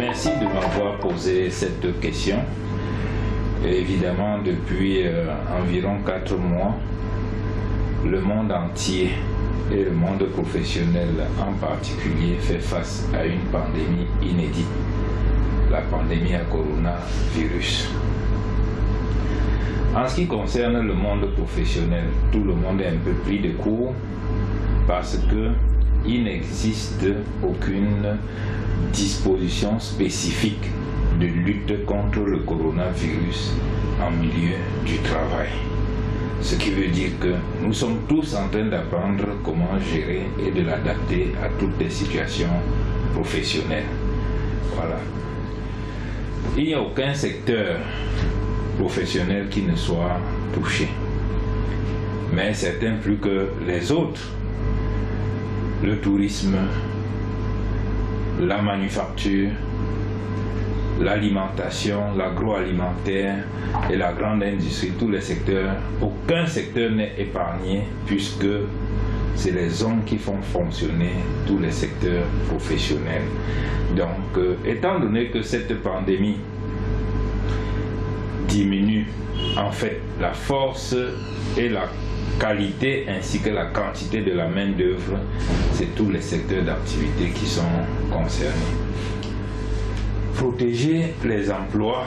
Merci de m'avoir posé cette question. Et évidemment, depuis environ 4 mois, le monde entier et le monde professionnel en particulier fait face à une pandémie inédite, la pandémie à coronavirus. En ce qui concerne le monde professionnel, tout le monde est un peu pris de court parce qu'il n'existe aucune disposition spécifique de lutte contre le coronavirus en milieu du travail. Ce qui veut dire que nous sommes tous en train d'apprendre comment gérer et de l'adapter à toutes les situations professionnelles. Voilà. Il n'y a aucun secteur professionnel qui ne soit touché, mais certains plus que les autres. Le tourisme, la manufacture, l'alimentation, l'agroalimentaire et la grande industrie, tous les secteurs, aucun secteur n'est épargné puisque c'est les hommes qui font fonctionner tous les secteurs professionnels. Donc, étant donné que cette pandémie diminue en fait la force et la qualité ainsi que la quantité de la main-d'œuvre, c'est tous les secteurs d'activité qui sont concernés. Protéger les emplois,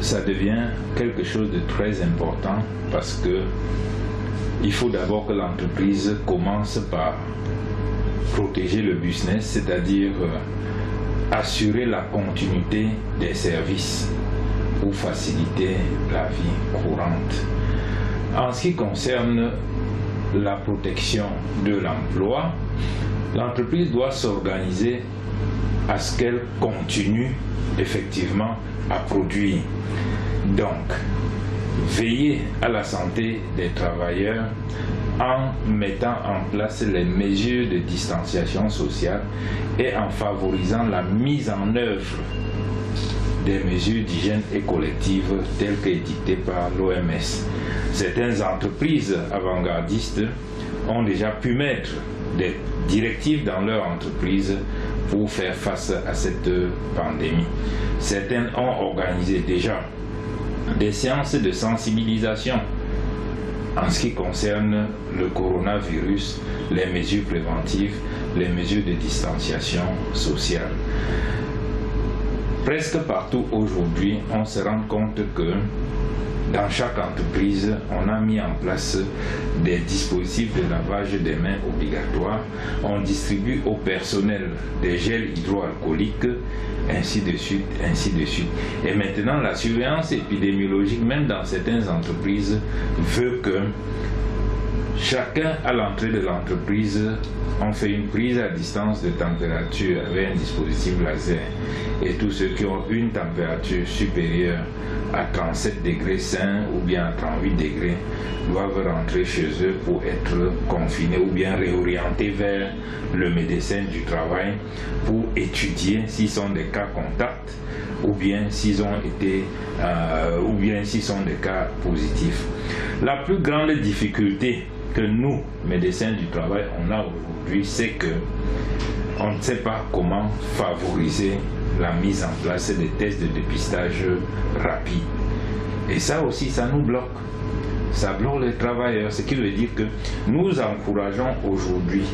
ça devient quelque chose de très important parce que il faut d'abord que l'entreprise commence par protéger le business, c'est-à-dire assurer la continuité des services pour faciliter la vie courante. En ce qui concerne la protection de l'emploi, l'entreprise doit s'organiser à ce qu'elle continue effectivement à produire. Donc, veiller à la santé des travailleurs en mettant en place les mesures de distanciation sociale et en favorisant la mise en œuvre des mesures d'hygiène et collective telles qu'édictées par l'OMS. Certaines entreprises avant-gardistes ont déjà pu mettre des directives dans leur entreprise pour faire face à cette pandémie. Certaines ont organisé déjà des séances de sensibilisation en ce qui concerne le coronavirus, les mesures préventives, les mesures de distanciation sociale. Presque partout aujourd'hui, on se rend compte que dans chaque entreprise, on a mis en place des dispositifs de lavage des mains obligatoires. On distribue au personnel des gels hydroalcooliques, ainsi de suite, ainsi de suite. Et maintenant, la surveillance épidémiologique, même dans certaines entreprises, veut que chacun à l'entrée de l'entreprise, on fait une prise à distance de température avec un dispositif laser. Et tous ceux qui ont une température supérieure à 37 degrés Celsius ou bien à 38 degrés doivent rentrer chez eux pour être confinés ou bien réorientés vers le médecin du travail pour étudier s'ils sont des cas contacts ou bien s'ils ont été ou bien s'ils sont des cas positifs. La plus grande difficulté que nous, médecins du travail, on a aujourd'hui, c'est que on ne sait pas comment favoriser la mise en place des tests de dépistage rapides. Et ça aussi, ça nous bloque. Ça bloque les travailleurs, ce qui veut dire que nous encourageons aujourd'hui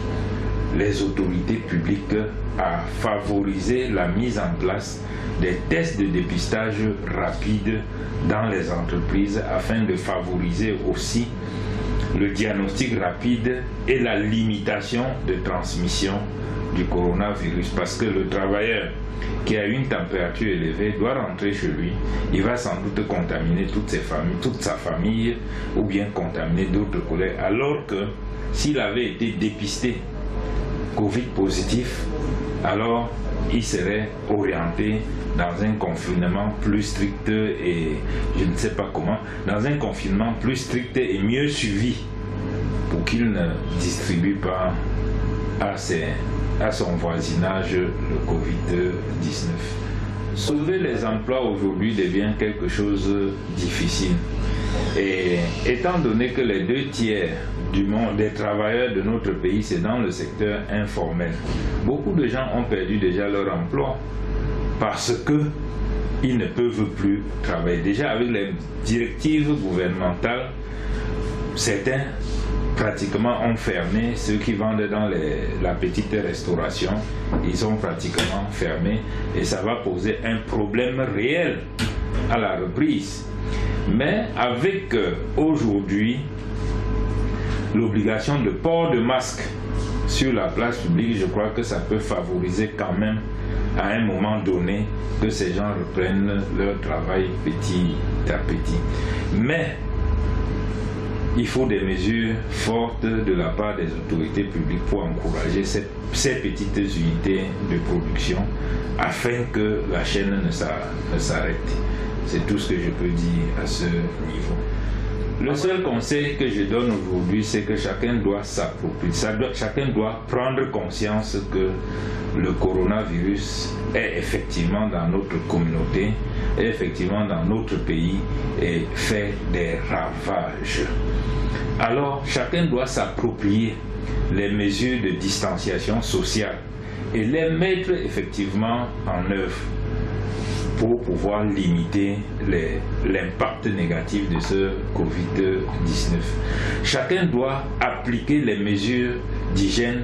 les autorités publiques à favoriser la mise en place des tests de dépistage rapides dans les entreprises afin de favoriser aussi le diagnostic rapide et la limitation de transmission du coronavirus, parce que le travailleur qui a une température élevée doit rentrer chez lui, il va sans doute contaminer toute sa famille ou bien contaminer d'autres collègues, alors que s'il avait été dépisté Covid positif, alors il serait orienté dans un confinement plus strict et je ne sais pas comment, dans un confinement plus strict et mieux suivi pour qu'il ne distribue pas à son voisinage le Covid-19. Sauver les emplois aujourd'hui devient quelque chose de difficile. Et étant donné que les 2/3 du monde des travailleurs de notre pays, c'est dans le secteur informel, beaucoup de gens ont perdu déjà leur emploi parce qu'ils ne peuvent plus travailler. Déjà avec les directives gouvernementales, certains pratiquement ont fermé. Ceux qui vendent dans la petite restauration, ils ont pratiquement fermé, et ça va poser un problème réel à la reprise. Mais avec aujourd'hui l'obligation de port de masque sur la place publique, je crois que ça peut favoriser quand même à un moment donné que ces gens reprennent leur travail petit à petit. Mais il faut des mesures fortes de la part des autorités publiques pour encourager ces petites unités de production afin que la chaîne ne s'arrête. C'est tout ce que je peux dire à ce niveau. Le seul conseil que je donne aujourd'hui, c'est que chacun doit s'approprier, chacun doit prendre conscience que le coronavirus est effectivement dans notre communauté, est effectivement dans notre pays et fait des ravages. Alors, chacun doit s'approprier les mesures de distanciation sociale et les mettre effectivement en œuvre pour pouvoir limiter l'impact négatif de ce Covid-19. Chacun doit appliquer les mesures d'hygiène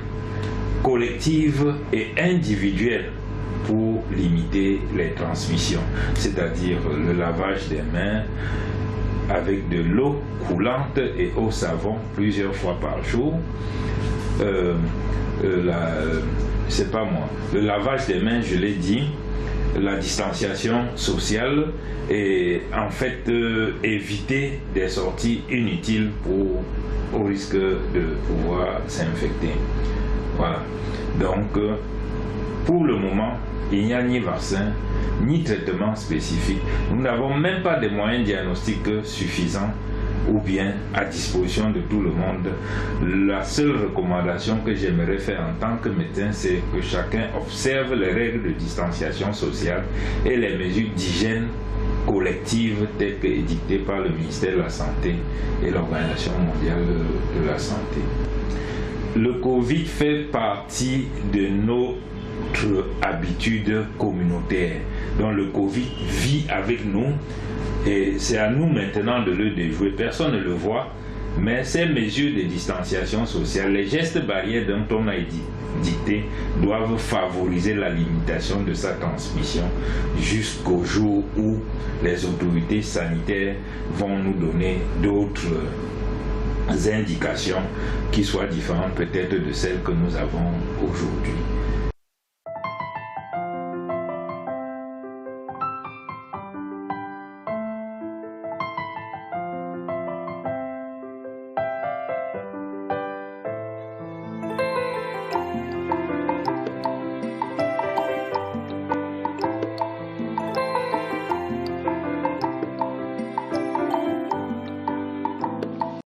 collective et individuelle pour limiter les transmissions, c'est-à-dire le lavage des mains avec de l'eau coulante et au savon plusieurs fois par jour. C'est pas moi. Le lavage des mains, je l'ai dit, la distanciation sociale et en fait éviter des sorties inutiles au risque de pouvoir s'infecter. Voilà. Donc, pour le moment, il n'y a ni vaccin, ni traitement spécifique. Nous n'avons même pas de moyens diagnostiques suffisants ou bien à disposition de tout le monde. La seule recommandation que j'aimerais faire en tant que médecin, c'est que chacun observe les règles de distanciation sociale et les mesures d'hygiène collective telles que édictées par le ministère de la Santé et l'Organisation mondiale de la santé. Le Covid fait partie de notre habitude communautaire. Donc le Covid vit avec nous. Et c'est à nous maintenant de le déjouer. Personne ne le voit, mais ces mesures de distanciation sociale, les gestes barrières dont on a dicté, doivent favoriser la limitation de sa transmission jusqu'au jour où les autorités sanitaires vont nous donner d'autres indications qui soient différentes peut-être de celles que nous avons aujourd'hui.